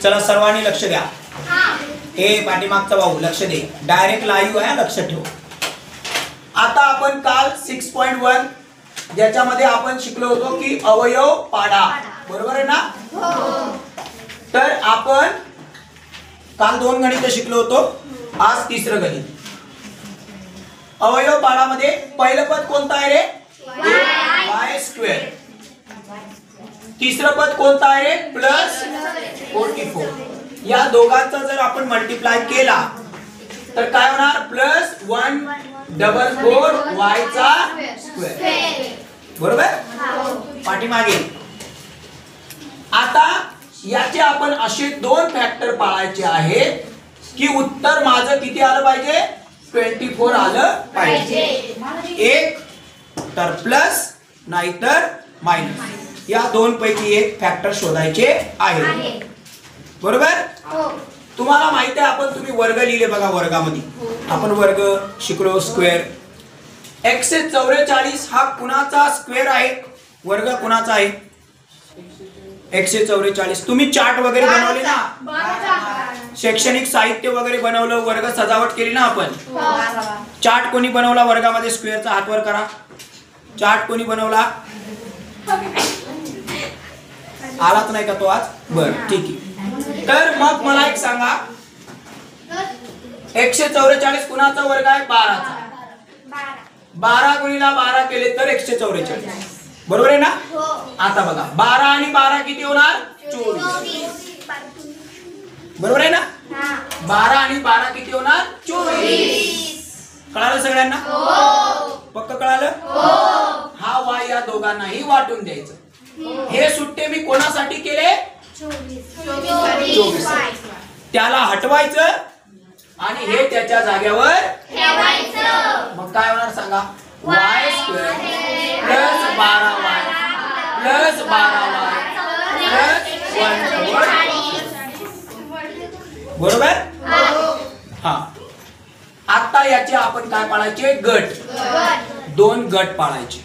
चला सर्वांनी लक्ष द्या. हे पाठीमागचा भाऊ लक्ष दे. डायरेक्ट लाईव्ह आहे, लक्ष ठेव. आता आपण काल 6.1 ज्याच्यामध्ये आपण शिकलो होतो की अवयव पाडा, बरोबर आहे ना? तर आपण काल 2 गणित शिकलो होतो, आज 3रं गणित. अवयव पाडामध्ये पहिलं पद कोणतं आहे रे? y². तिसरं पद कोणतं आहे रे? +44. या दोघांचा जर आपण मल्टिप्लाय केला तर काय होणार? +144 y². बरोबर? पाठीमागे. आता याचे आपण असे 2 फॅक्टर पाळायचे आहेत की उत्तर माझं किती आलं पाहिजे? 24 आलं पाहिजे. एक तर प्लस नाहीतर मायनस, या 2 पैकी एक फॅक्टर शोधायचे आहे. बरोबर? तुम्हाला माहिती आहे आपण तुम्ही वर्ग लिहिले बघा. वर्गामध्ये आपण वर्ग शिकलो. स्क्वेअर 144 हा कुणाचा स्क्वेअर आहे? वर्ग कुणाचा आहे? 144. तुम्ही चार्ट वगैरे बनवले ना, शैक्षणिक साहित्य वगैरे बनवलं, वर्ग सजावट केली ना आपण. चार्ट कोणी बनवला वर्गामध्ये स्क्वेअरचा? हात वर करा. चार्ट कोणी बनवला? आलाच नाही का तो आज? बर, ठीक आहे. तर मग मला एक सांगा, 144 कुणाचा वर्ग आहे? 12चा. 12 गुणिला 12 केले तर 144. बरोबर आहे ना? आता बघा 12 आणि 12 किती होणार? 24. बरोबर आहे ना? 12 आणि 12 किती होणार? 24. कळालं सगळ्यांना? पक्क कळालं? हा वाय या दोघांनाही वाटून द्यायचं. हे सुट्टे मी कोणासाठी केले? 24. त्याला हटवायचं आणि हे त्याच्या जागेवर ठेवायचं. मग काय होणार सांगा? y² + 12y + 12y + 1/4. बरोबर? हा. आता याचे आपण काय पाळायचे? गट. 2 गट पाळायचे.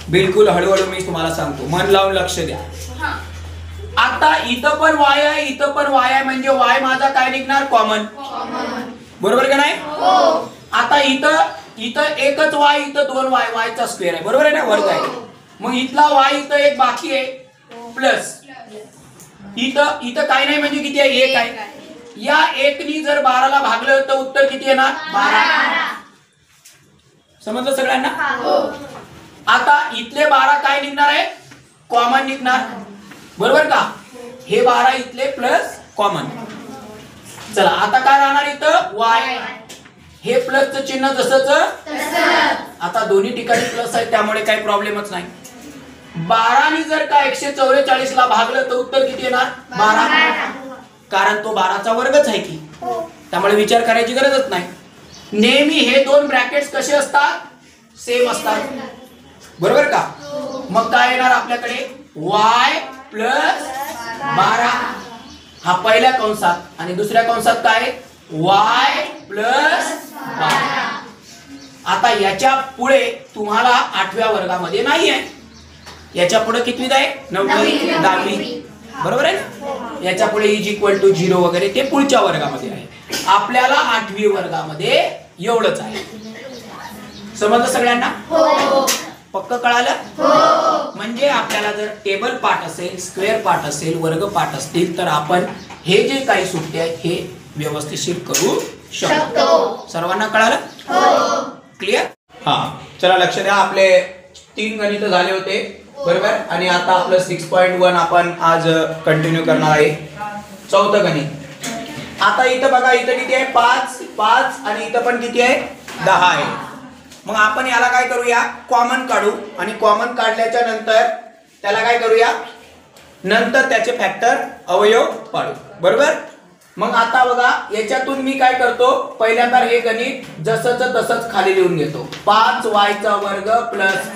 बिलकुल हळूहळू मी तुम्हाला सांगतो, मन लावून लक्ष द्या. आता इथं पण y आहे, इथं पण y आहे, म्हणजे y माझा काय निघणार? कॉमन. बरोबर का नाही? आता इथं एकच y, इथं 2 y चा स्क्वेअर आहे. बरोबर आहे ना? वर्ग आहे. मग इथला y इथं एक बाकी आहे प्लस इथं काय नाही, म्हणजे किती आहे? 1 आहे. या 1 नी जर 12 ला भागलं तर उत्तर किती येणार? 12. समजलं सगळ्यांना? आता इथले 12 काय निघणार आहे? कॉमन निघणार. बरोबर का? हे 12 इथले प्लस कॉमन. चला आता काय राहणार इथं? y. हे प्लसचं चिन्ह जसंच तसंच. आता दोन्ही ठिकाणी प्लस आहे त्यामुळे काही प्रॉब्लेमच नाही. 12 नी जर का 144 ला भागलं तर उत्तर किती येणार? 12. कारण तो 12चा वर्गच आहे की, त्यामुळे विचार करायची गरजच नाही. नेहमी हे 2 ब्रॅकेट्स कसे असतात? सेम असतात. बरोबर का? मग काय येणार आपल्याकडे? y + 12 हा पहिल्या कंसात आणि दुसऱ्या कंसात काय? y + 12. आता याच्या पुढे तुम्हाला 8व्या वर्गामध्ये नाही आहे. याच्या पुढे कितवीत आहे? 9वी 10वी. बरोबर आहे ना? याच्या पुढे = 0 वगैरे ते पुढच्या वर्गामध्ये आहे. आपल्याला 8वी वर्गामध्ये एवढंच आहे. समजलं सगळ्यांना? पक्क कळालं? म्हणजे आपल्याला जर टेबल पाठ असेल, स्क्वेअर पाठ असेल, वर्ग पाठ असतील तर आपण हे जे काही सुट्टे आहेत हे व्यवस्थित करू शकतो. सर्वांना कळालं? क्लिअर? हा. चला लक्ष द्या. आपले 3 गणित झाले होते. बरोबर? आणि आता आपलं 6.1 आपण आज कंटिन्यू करणार आहे. 4थं गणित. आता इथं बघा, इथं किती आहे? 5 आणि इथं पण किती आहे? 10 आहे. मग आपण याला काय करूया? कॉमन काढू आणि कॉमन काढल्याच्या नंतर त्याला काय करूया? नंतर त्याचे फॅक्टर अवयव पाडू. बरोबर? मग आता बघा याच्यातून मी काय करतो? पहिल्यांदा हे गणित जसंच तसंच खाली लिहून घेतो. 5y² +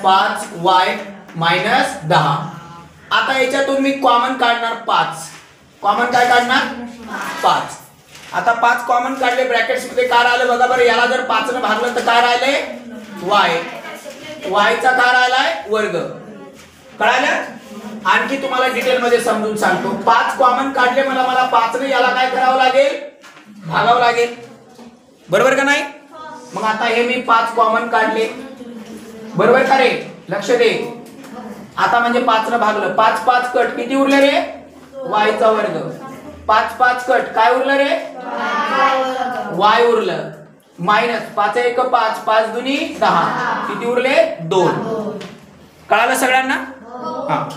5y - 10. आता याच्यातून मी कॉमन काढणार 5. कॉमन काय काढणार? 5. आता 5 कॉमन काढले, ब्रॅकेट्स मध्ये काय राहिलं बघा बरं. याला जर 5 ने भागलं तर काय राहिले? y. y चा काय राहिलाय? वर्ग. कळालं? आणखी तुम्हाला डिटेल मध्ये समजून सांगतो. 5 कॉमन काढले मला 5 ने याला काय करावं लागेल, भागावं लागेल, बरोबर का नाही. मग आता हे मी 5 कॉमन काढले, बरोबर का रे, लक्ष दे. आता म्हणजे 5 ने भागलं, 5 5 कट किती उरले रे, y चा वर्ग. 5 5 कट काय उरलं रे, y उरलं. मायनस 5 1 5, 5 दुनी 10, किती उरले 2. कळालं सगळ्यांना. हा,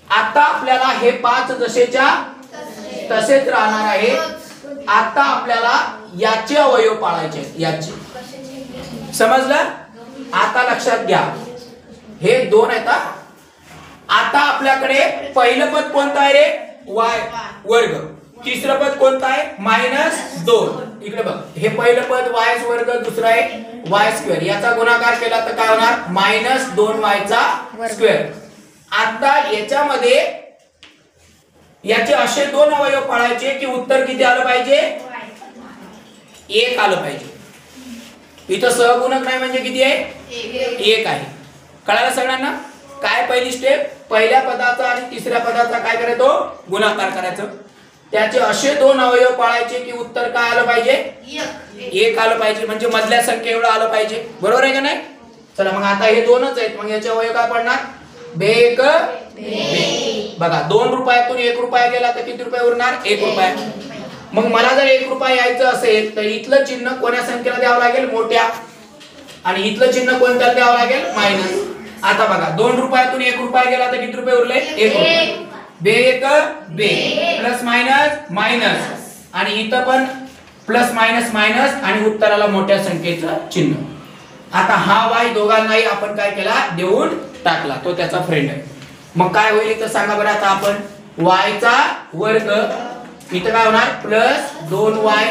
आता आपल्याला हे 5 जसेच्या तसेच राहणार आहे. आता आपल्याला याचे अवयव पाळायचे, याचे, समजलं. आता लक्षात घ्या, हे 2 आहेत. आता आपल्याकडे पहिलं पद कोणतं आहे रे, y वर्ग. तिसरं पद कोणतं आहे, -2. इकडे बघ, हे पहिलं पद y वर्ग, दुसरं आहे y स्क्वेअर. याचा गुणाकार केला तर काय होणार, -2y चा स्क्वेअर. आता याच्यामध्ये याचे असे 2 अवयव पाळायचे की उत्तर किती आलं पाहिजे, 1 आलं पाहिजे. इथं सहगुणक नाही म्हणजे किती आहे, 1 आहे. कळालं सगळ्यांना. काय पहिली स्टेप, पहिल्या पदाचा आणि तिसऱ्या पदाचा काय करायचो, गुणाकार करायचं. त्याचे असे 2 अवयव पाळायचे की उत्तर काय आलं पाहिजे, 1 आलं पाहिजे, म्हणजे मधल्या संख्या एवढं आलं पाहिजे, बरोबर आहे का नाही. चला मग आता हे 2च आहेत, मग याचे अवयव काय पडणार, 2 बघा 2 रुपयातून 1 रुपया गेला तर किती रुपये उरणार, 1 रुपया. मग मला जर 1 रुपया यायचं असेल तर इथलं चिन्ह कोण्या संख्येला द्यावं लागेल, मोठ्या, आणि इथलं चिन्ह कोणत्याला द्यावं लागेल, मायनस. आता बघा 2 रुपयातून 1 रुपया गेला तर किती रुपये उरले, 1 रुपया. 2 प्लस मायनस मायनस, आणि इथं पण प्लस मायनस मायनस, आणि उत्तराला मोठ्या संख्येचं चिन्ह. आता हा y दोघांनाही आपण काय केला, देऊन टाकला, तो त्याचा फ्रेंड आहे. मग काय होईल तर सांगा बरं. आता आपण y चा वर्ग, इथं काय होणार, प्लस 2y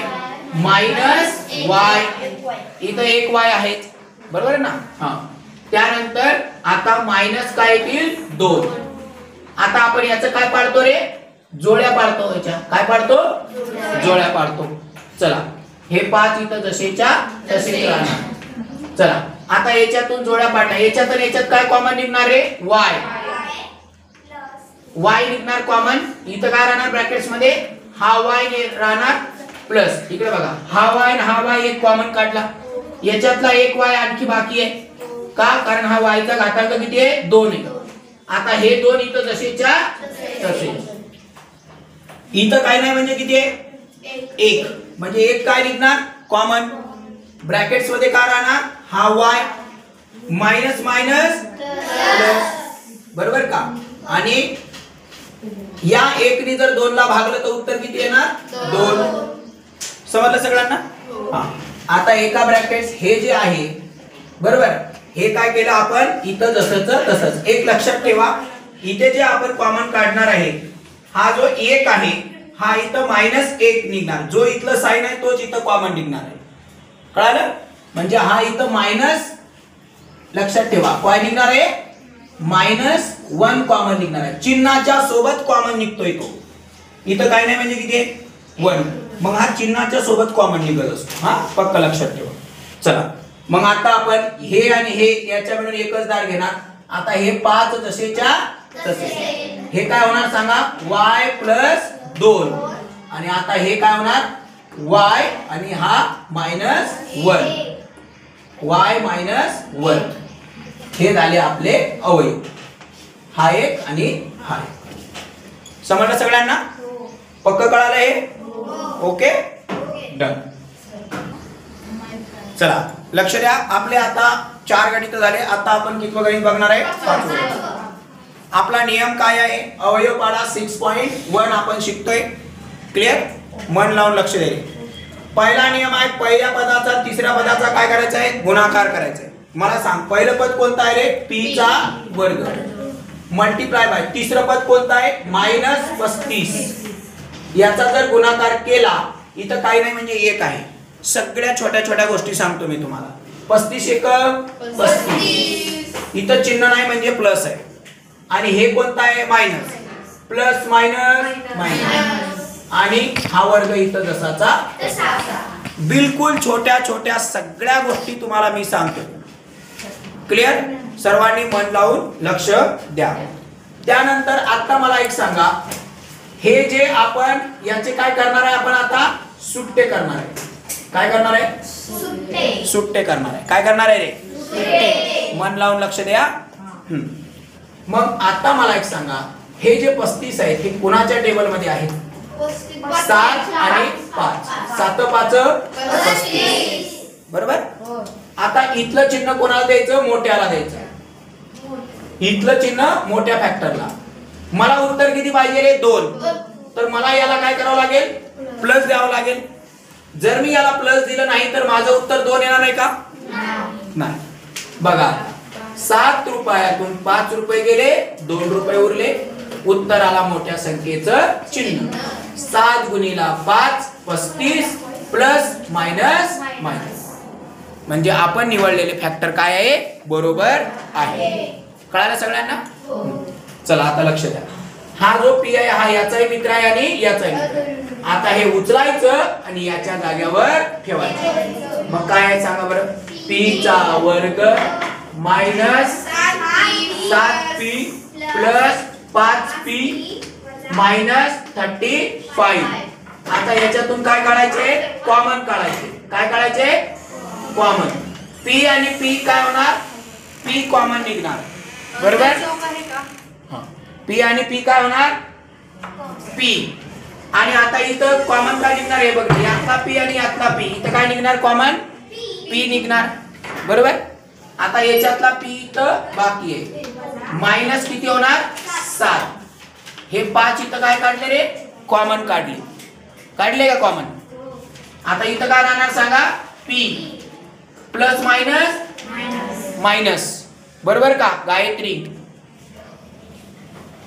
मायनस y, इथं 1y आहे, बरोबर आहे ना. हा, त्यानंतर आता मायनस काय येतील, 2. आता आपण याचं काय पाडतो रे, जोड्या पाडतो. याच्या काय पाडतो, जोड्या पाडतो. चला हे 5 इथं जसेच्या तसेच राहणार. चला आता याच्यातून जोड्या पाडल्या, याच्यात आणि याच्यात काय कॉमन निघणार रे, y निघणार कॉमन. इथं काय राहणार ब्रॅकेट्स मध्ये, हा y राहणार प्लस, इकडे बघा हा y आणि हा y एक कॉमन काढला, याच्यातला एक y आणखी बाकी आहे का, कारण हा y चा घातांक किती आहे, 2 आहे. आता हे 2 इथं जसेच्या तसे, इथं काय नाही म्हणजे किती आहे, 1, म्हणजे 1 काय निघणार कॉमन. ब्रॅकेट्स मध्ये काय राहणार, हा y मायनस मायनस प्लस, बरोबर का. आणि या 1 ने जर 2 ला भागलं तर उत्तर किती येणार, 2. समजलं सगळ्यांना. हा, आता एका ब्रॅकेट्स हे जे आहे, बरोबर, हे काय केलं आपण, इथं जसंच तसंच. एक लक्षात ठेवा, इथे जे आपण कॉमन काढणार आहे, हा जो 1 आहे हा इथं -1 निघणार, जो इथलं साइन आहे तोच इथं कॉमन निघणार आहे. कळालं. म्हणजे हा इथं मायनस, लक्षात ठेवा काय निघणार आहे, -1 कॉमन निघणार आहे. चिन्हाच्या सोबत कॉमन निघतोय तो, इथं काय नाही म्हणजे किती आहे, 1. मग हा चिन्हाच्या सोबत कॉमन निघत असतो, हा पक्क लक्षात ठेवा. चला मग आता आपण हे आणि हे याच्या मिळून एकच दार घेणार. आता हे 5 जसेच्या तसे, हे काय होणार सांगा, y प्लस 2, आणि आता हे काय होणार, y आणि हा -1, y -1. हे झाले आपले अवयव, हा एक आणि हा एक. समजलं सगळ्यांना, पक्क कळालं हे, ओके डन. चला लक्ष द्या, आपले आता 4 गणित झाले. आता आपण कितवं गणित बघणार आहे, 5वं. आपला नियम काय आहे, अवयव पाडा 6.1 आपण शिकतोय. क्लिअर, मन लावून लक्ष द्यायचे. पहिला नियम आहे, पहिल्या पदाचा तिसऱ्या पदाचा काय करायचा आहे, गुणाकार करायचा आहे. मला सांग पहिलं पद कोणतं आहे रे, p चा वर्ग मल्टिप्लाय बाय तिसरं पद कोणतं आहे, -35. याचा जर गुणाकार केला, इथं काही नाही म्हणजे 1 आहे. सगळ्या छोट्या छोट्या गोष्टी सांगतो मी तुम्हाला. 35 1 35, इथं चिन्ह नाही म्हणजे प्लस आहे, आणि हे कोणतं आहे, मायनस, प्लस मायनस मायनस, आणि हा वर्ग इथं जसाचा तसा. बिलकुल छोट्या छोट्या सगळ्या गोष्टी तुम्हाला मी सांगतो. क्लिअर, सर्वांनी मन लावून लक्ष द्या. त्यानंतर आता मला एक सांगा, हे जे आपण याचे काय करणार आहे, आपण आता सुट्टे करणार आहे. काय करणार आहे? सुट्टे करणार आहे. काय करणार आहे रे? मन लावून लक्ष द्या. मग आता मला एक सांगा, हे जे 35 आहेत हे कुणाच्या टेबल मध्ये आहेत? 7 आणि 5. 7 5 35. बरोबर. आता इथलं चिन्ह कोणाला द्यायचं? मोठ्याला द्यायचं. इथलं चिन्ह मोठ्या फॅक्टरला. मला उत्तर किती पाहिजे रे? 2. तर मला याला काय करावं लागेल? प्लस द्यावं लागेल. जर मी याला प्लस दिलं नाही तर माझं उत्तर 2 येणार नाही का? नाही. बघा, 7 रुपयातून 5 रुपये गेले, 2 रुपये उरले. उत्तर आला मोठ्या संख्येचं चिन्ह. 7 गुणिला 5 35 प्लस मायनस मायनस. म्हणजे आपण निवडलेले फॅक्टर काय आहे? बरोबर आहे. कळालं सगळ्यांना? चला आता लक्ष द्या. हा जो पी आहे हा याचाही मित्र आहे आणि याचाही मित्र. आता हे उचलायचं आणि याच्या जागेवर ठेवायचं. मग काय आहे सांगा बरं? पी चा वर्ग minus 7p plus 5p minus 35. आता याच्यातून काय काढायचे? कॉमन काढायचे. काय काढायचे? कॉमन. p आणि p काय होणार? p कॉमन निघणार. बरोबर. p आणि p काय होणार? p. आणि आता इथं कॉमन काय निघणार हे बघ. यातला p आणि यातला p. इथं काय निघणार? कॉमन p निघणार. बरोबर. आता याच्यातला p इथं बाकी आहे. मायनस किती होणार? 7. हे 5 इथं काय काढले रे? कॉमन काढले. काढले का कॉमन? आता इथं काय राहणार सांगा? p plus minus minus. बरोबर का गायत्री?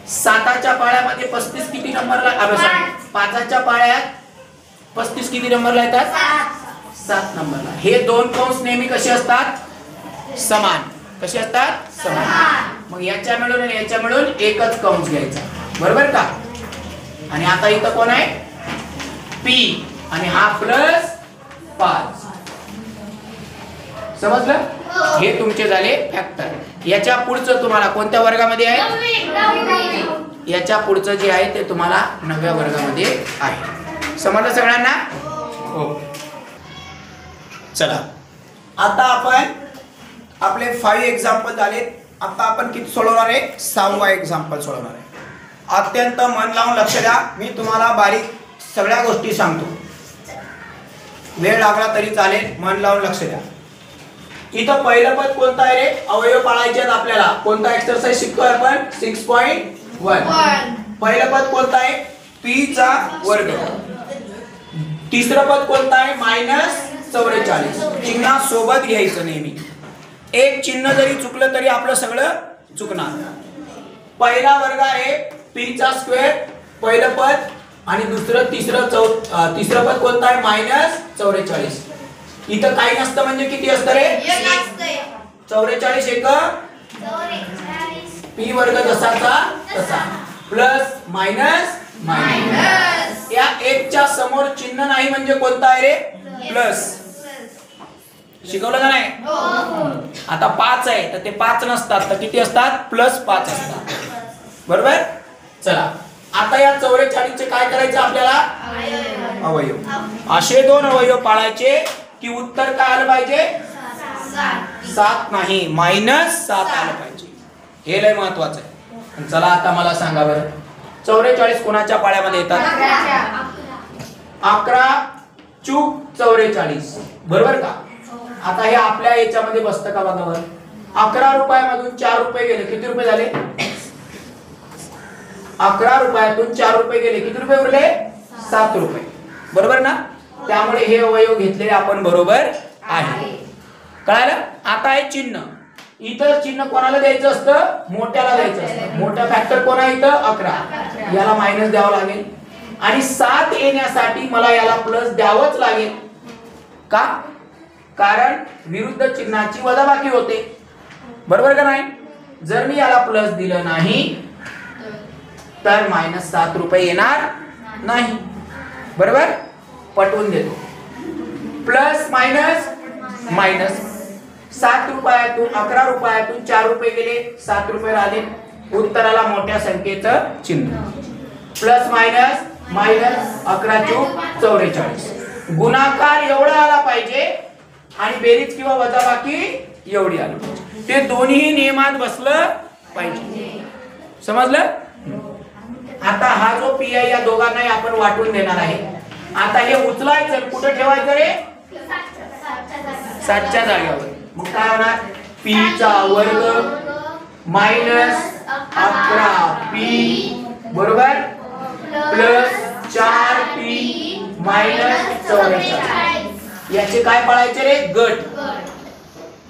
7च्या पाड्यामध्ये 35 किती नंबरला? 5च्या पाड्यात 35 किती नंबरला येतात? 7 नंबरला. हे दोन कंस नेहमी कसे असतात? समान. कसे असतात? समान. मग याच्या मिळून आणि याच्या मिळून एकच कंस घ्यायचा. बरोबर का? आणि आता इथं कोण आहे? p आणि हा प्लस 5. समजलं? हे तुमचे झाले फॅक्टर. याच्या पुढचं तुम्हाला कोणत्या वर्गामध्ये आहे? याच्या पुढचं जे आहे ते तुम्हाला 9व्या वर्गामध्ये आहे. समजलं सगळ्यांना? हो. चला आता आपण आपले 5 एक्झाम्पल झाले. आता आपण किती सोडवणार आहे? 6वा एक्झाम्पल सोडवणार आहे. अत्यंत मन लावून लक्ष द्या. मी तुम्हाला बारीक सगळ्या गोष्टी सांगतो. वेळ लागला तरी चालेल. मन लावून लक्ष द्या. इथं पहिलं पद कोणतं आहे रे? अवयव पाळायचे आहेत आपल्याला. कोणता एक्सरसाइज शिकतोय आपण? 6.1. पहिलं पद कोणतं आहे? p चा वर्ग. तिसरं पद कोणतं आहे? मायनस 44. चिन्ह सोबत घ्यायचं नेहमी. एक चिन्ह जरी चुकलं तरी आपलं सगळं चुकणार. पहिला वर्ग आहे p चा स्क्वेअर पहिलं पद आणि तिसरं पद कोणतं आहे? मायनस 44. इथं काही नसतं म्हणजे किती असतं रे? 44 एक p वर्ग जसाचा तसा प्लस मायनस मायनस. या एकच्या समोर चिन्ह नाही म्हणजे कोणता आहे रे? प्लस. शिकवलं का नाही? आता 5 आहे तर ते 5 नसतात तर किती असतात? प्लस 5 असतात. बरोबर. चला आता या 44 चे काय करायचं आपल्याला? अवयव. असे 2 अवयव पाळायचे की उत्तर काय आलं पाहिजे? 7 नाही -7 आलं पाहिजे. हे लय महत्वाचं आहे. चला आता मला सांगा बरं 44 कोणाच्या पाड्यामध्ये येतात? 11 चूक 44. बरोबर का? आता हे आपल्या याच्यामध्ये बसतं का बघा बरं. 11 रुपयामधून 4 रुपये गेले किती रुपये झाले? 11 रुपयातून 4 रुपये गेले किती रुपये उरले? 7 रुपये. बरोबर ना? त्यामुळे हे अवयव घेतलेले आपण बरोबर आहे. कळालं? आता आहे चिन्ह. इथं चिन्ह कोणाला द्यायचं असतं? मोठ्याला द्यायचं असतं. मोठा फॅक्टर कोण आहे इथं? 11. याला मायनस द्यावं लागेल आणि 7 येण्यासाठी मला याला प्लस द्यावंच लागेल. का? कारण विरुद्ध चिन्हाची वजाबाकी होते. बरोबर का नाही? जर मी याला प्लस दिलं नाही तर -7 रुपये येणार नाही. बरोबर. पटवून देतो. Plus minus minus. 7 रुपयातून 11 रुपयातून 4 रुपये गेले 7 रुपये राहिले. उत्तराला मोठ्या संख्येचं चिन्ह. प्लस मायनस मायनस 11 चूक 44. गुणाकार एवढा आला पाहिजे आणि बेरीज किंवा वजाबाकी एवढी आली पाहिजे. ते दोन्ही नियमात बसलं पाहिजे. समजलं? आता हा जो पी आहे या दोघांनाही आपण वाटून देणार आहे. आता हे उचलायचं कुठे ठेवायचं रे? 7च्या जागेवर. मग काय होणार? पी चा वर्ग मायनस 11p बरोबर प्लस 4p मायनस 44. याचे काय पाळायचे रे? गट.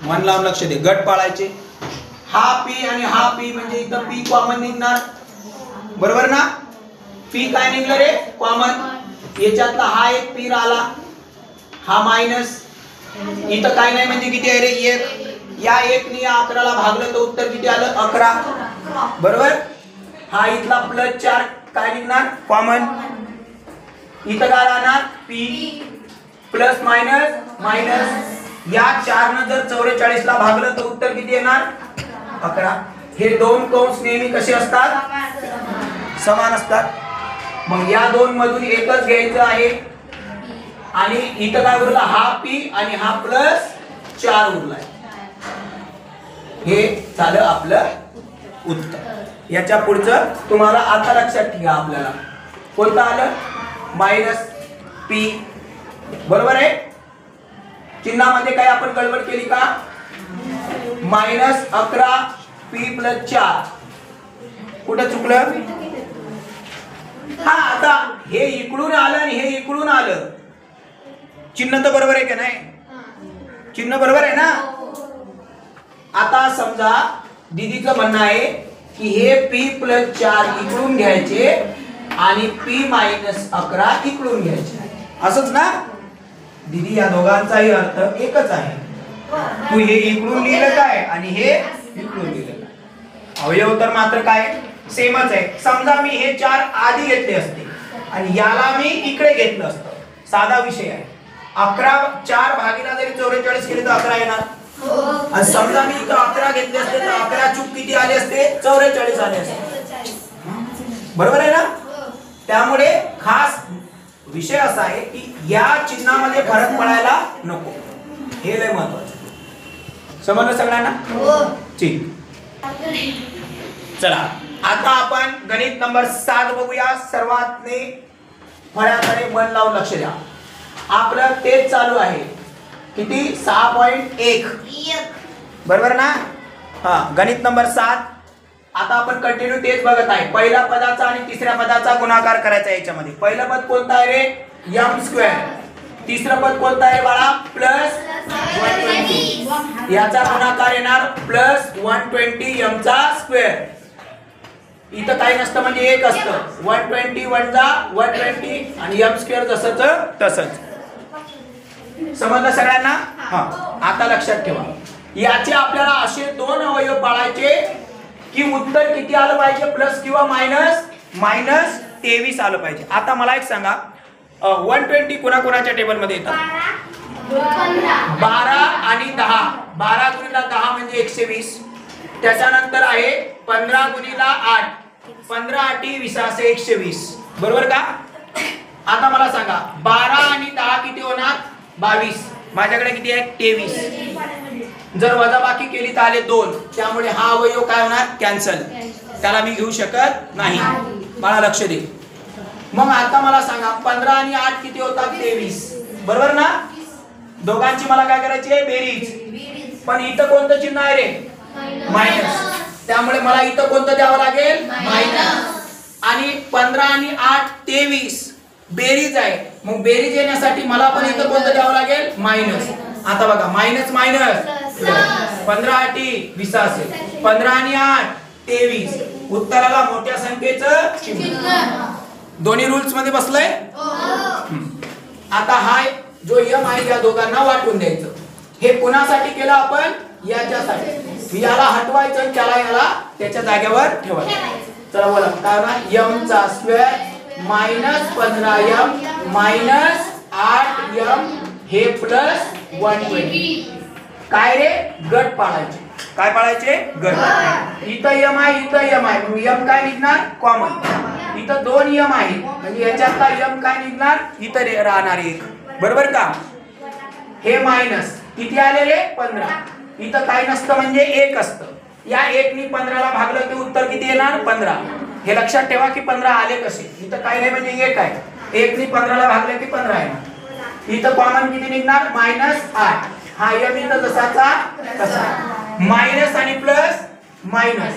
मन लावून लक्ष दे. गट पाळायचे. हा p आणि हा p म्हणजे इथं p कॉमन निघणार बरोबर ना? p काय निघलं रे? कॉमन. याच्यातला हा एक p राहिला, हा मायनस. इथं काय नाही म्हणजे किती आहे रे? 1. या 1 ने या 11 ला भागलं तर उत्तर किती आलं? 11 बरोबर. हा इथला प्लस 4 काय निघणार? कॉमन. इथं काय राहणार? p plus minus minus. या 4 ने जर 44 ला भागलं तर उत्तर किती येणार? 11. हे दोन कंस नेहमी कसे असतात? समान असतात. मग या दोन मधून एकच घ्यायचं आहे आणि इथं काय उरला? हा p आणि हा प्लस 4 उरलाय. हे झालं आपलं उत्तर. याच्या पुढचं तुम्हाला आता लक्षात ठेवा. आपल्याला कोणतं आलं? मायनस p बरोबर आहे. चिन्हामध्ये काय आपण गडबड केली का? मायनस 11p प्लस 4 कुठं चुकलं? हा आता हे इकडून आलं आणि हे इकडून आलं. चिन्ह तर बरोबर आहे का नाही? चिन्ह बरोबर आहे ना? आता समजा दीदीचं म्हणणं आहे की हे p प्लस 4 इकडून घ्यायचे आणि p मायनस 11 इकडून घ्यायचे. असंच ना दीदी? या दोघांचाही अर्थ एकच आहे. तू हे इकडून लिहिलं काय आणि हे इकडून लिहिलं काय? अवयव तर मात्र काय सेमच आहे. समजा मी हे 4 आधी घेतले असते आणि याला मी इकडे घेतलं असतं. साधा विषय आहे. 11 4 भागीला जरी 44 केले तर 11 येणार. आणि समजा मी इथं 11 घेतले असते तर 11 चूक किती आले असते? 44 आले असते. बरोबर आहे ना? त्यामुळे खास विषय असा आहे की या चिन्हामध्ये फरक पडायला नको. हे लय महत्वाचं. समजलं सगळ्यांना? ठीक. चला आता आपण गणित नंबर 7 बघूया. सर्वात फळ्याकडे मन लावून लक्ष द्या. आपलं तेच चालू आहे. किती? 6.1 बरोबर ना? हा गणित नंबर 7. आता आपण कंटिन्यू तेच बघत आहे. पहिल्या पदाचा आणि तिसऱ्या पदाचा गुणाकार करायचा याच्यामध्ये. पहिलं पद कोणतं आहे रे? m². तिसरं पद कोणतं आहे बाळा? प्लस 120. याचा गुणाकार येणार प्लस 120 m चा स्क्वेअर. इथं काही नसतं म्हणजे एक असतं. 120 वजा 120 आणि m² जसंच तसंच. समजलं सगळ्यांना? हा आता लक्षात ठेवा. याचे आपल्याला असे दोन अवयव पाळायचे की उत्तर किती आलं पाहिजे? प्लस किंवा मायनस मायनस 23 आलं पाहिजे. आता मला एक सांगा 120 कोणाकोणाच्या टेबल मध्ये येतात? 12 आणि 10. 12 गुणिले 10 म्हणजे 120. त्याच्यानंतर आहे 15 गुणिले 8. 15 8 20 असे 120 बरोबर का? आता मला सांगा 12 आणि 10 किती होणार? 22. माझ्याकडे किती आहे? 23. जर वजाबाकी केली तर आले 2. त्यामुळे हा अवयव काय होणार? कॅन्सल. त्याला मी घेऊ शकत नाही. मला लक्ष दे. मग आता मला सांगा 15 आणि 8 किती होतात? 23 बरोबर ना? दोघांची मला काय करायची आहे? बेरीज. पण इथं कोणतं चिन्ह आहे रे? मायनस. त्यामुळे मला इथं कोणतं द्यावं लागेल? मायनस. आणि 15 आणि 8 23 बेरीज आहे. मग बेरीज येण्यासाठी मला पण इथं कोणतं द्यावं लागेल? मायनस. आता बघा मायनस मायनस 15 8 20 असेल. 15 आणि 8 23. उत्तराला मोठ्या संख्येचं चिन्ह. दोन्ही रूल्स मध्ये बसलंय. आता हा जो यम आहे या दोघांना वाटून द्यायचं. हे कुणासाठी केलं आपण? याच्यासाठी. याला हटवायचं त्याला याला त्याच्या जागेवर ठेवायचं. चला बोला काय होणार? m चा square minus 15m minus 8m हे प्लस 120. काय रे? गट पाडायचे. काय पाळायचे? गट. इथं यम आहे, इथं यम आहे, मग यम काय निघणार? कॉमन. इथं दोन यम आहे म्हणजे याच्यातला यम काय निघणार? इथं राहणार एक. बरोबर का? हे मायनस किती आले रे? 15. इथं काय नसतं म्हणजे एक असतं. या 1 नी 15 ला भागलं की उत्तर किती येणार? 15. हे लक्षात ठेवा की 15 आले कसे. इथं काय नाही म्हणजे 1 आहे. 1 नी 15 ला भागलं की 15 आहे. इथं कॉमन किती निघणार? -8. हा यम इथं जसाचा तसा. मायनस आणि प्लस मायनस.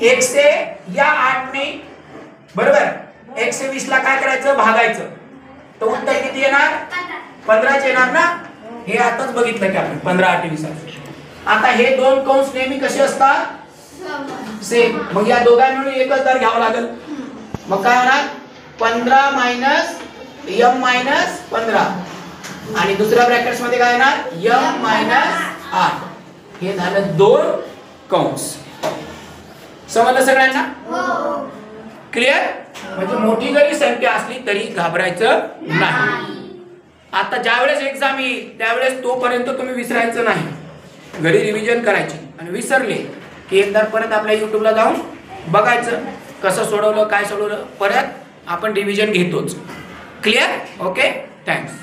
1 से या 8 ने बरोबर 120 ला काय करायचं? भागायचं. तर उत्तर किती येणार? 15 येणार ना. हे आताच बघितलं की आपण 15 8 20. आता हे दोन कंस नेहमी कसे असतात? सेम. मग या दोघां मिळून एकच दर घ्यावा लागेल. मग काय होणार? 15 मायनस यम मायनस 15 आणि दुसऱ्या ब्रॅकेट्स मध्ये काय येणार? M minus 8. हे झालं दोन कंस. समजलं सगळ्यांना? क्लिअर? म्हणजे मोठी जरी संख्या असली तरी घाबरायचं नाही. आता ज्यावेळेस एक्झाम येईल त्यावेळेस तोपर्यंत तुम्ही विसरायचं नाही. घरी रिव्हिजन करायची आणि विसरले की एकदा परत आपल्या युट्यूबला जाऊन बघायचं कसं सोडवलं, काय सोडवलं. परत आपण रिव्हिजन घेतोच. क्लिअर? Okay, thanks.